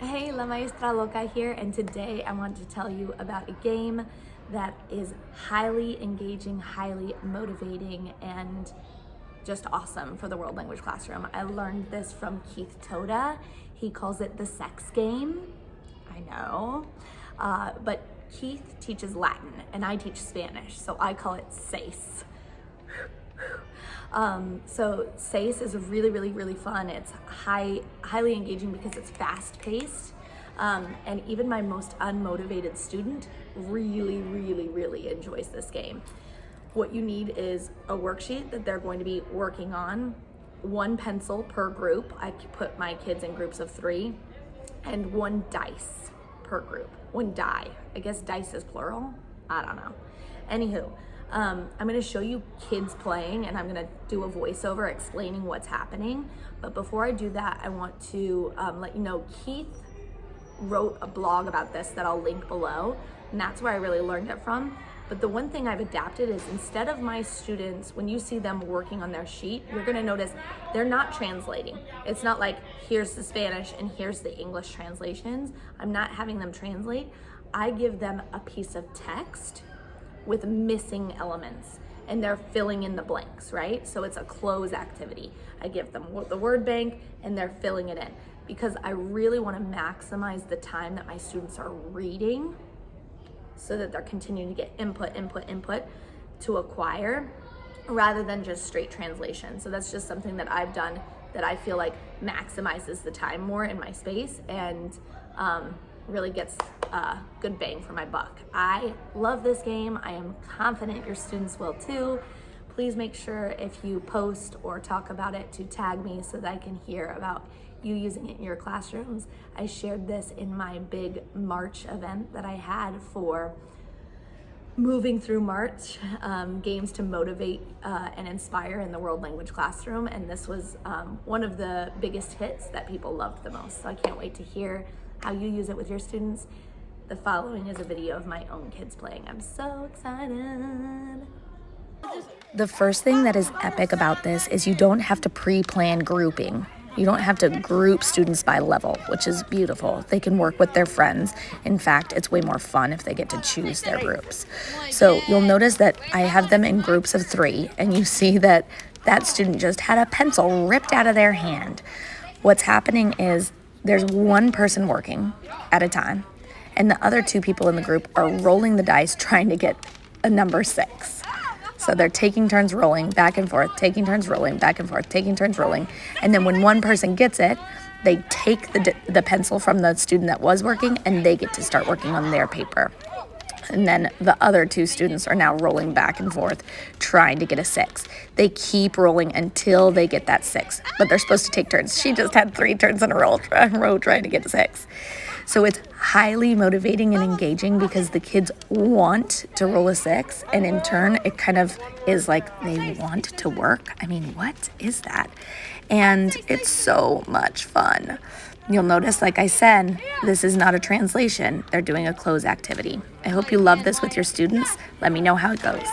Hey, La Maestra Loca here, and today I want to tell you about a game that is highly engaging, highly motivating, and just awesome for the world language classroom. I learned this from Keith Toda. He calls it the sex game. I know, but Keith teaches Latin and I teach Spanish, so I call it Seis. So Seis is really fun. It's highly engaging because it's fast paced. And even my most unmotivated student really enjoys this game. What you need is a worksheet that they're going to be working on, one pencil per group. I put my kids in groups of 3, and one dice per group. One die. I guess dice is plural. I don't know. Anywho, I'm gonna show you kids playing, and I'm gonna do a voiceover explaining what's happening. But before I do that, I want to let you know Keith wrote a blog about this that I'll link below, and that's where I really learned it from. But the one thing I've adapted is, instead of my students, when you see them working on their sheet, you're gonna notice they're not translating. It's not like, here's the Spanish and here's the English translations. I'm not having them translate. I give them a piece of text with missing elements, and they're filling in the blanks, right? So it's a cloze activity. I give them the word bank and they're filling it in, because I really wanna maximize the time that my students are reading so that they're continuing to get input to acquire, rather than just straight translation. So that's just something that I've done that I feel like maximizes the time more in my space, and really gets good bang for my buck. I love this game. I am confident your students will too. Please make sure, if you post or talk about it, to tag me so that I can hear about you using it in your classrooms. I shared this in my big March event that I had for moving through March, games to motivate and inspire in the world language classroom. And this was one of the biggest hits that people loved the most. So I can't wait to hear how you use it with your students. The following is a video of my own kids playing. I'm so excited. The first thing that is epic about this is you don't have to pre-plan grouping. You don't have to group students by level, which is beautiful. They can work with their friends. In fact, it's way more fun if they get to choose their groups. So you'll notice that I have them in groups of 3, and you see that that student just had a pencil ripped out of their hand. What's happening is there's one person working at a time, and the other 2 people in the group are rolling the dice trying to get a number 6. So they're taking turns rolling back and forth, taking turns rolling back and forth, taking turns rolling. And then when one person gets it, they take the pencil from the student that was working, and they get to start working on their paper. And then the other 2 students are now rolling back and forth, trying to get a 6. They keep rolling until they get that 6, but they're supposed to take turns. She just had 3 turns in a row trying to get a 6. So it's highly motivating and engaging because the kids want to roll a 6, and in turn, it kind of is like they want to work. I mean, what is that? And it's so much fun. You'll notice, like I said, this is not a translation. They're doing a cloze activity. I hope you love this with your students. Let me know how it goes.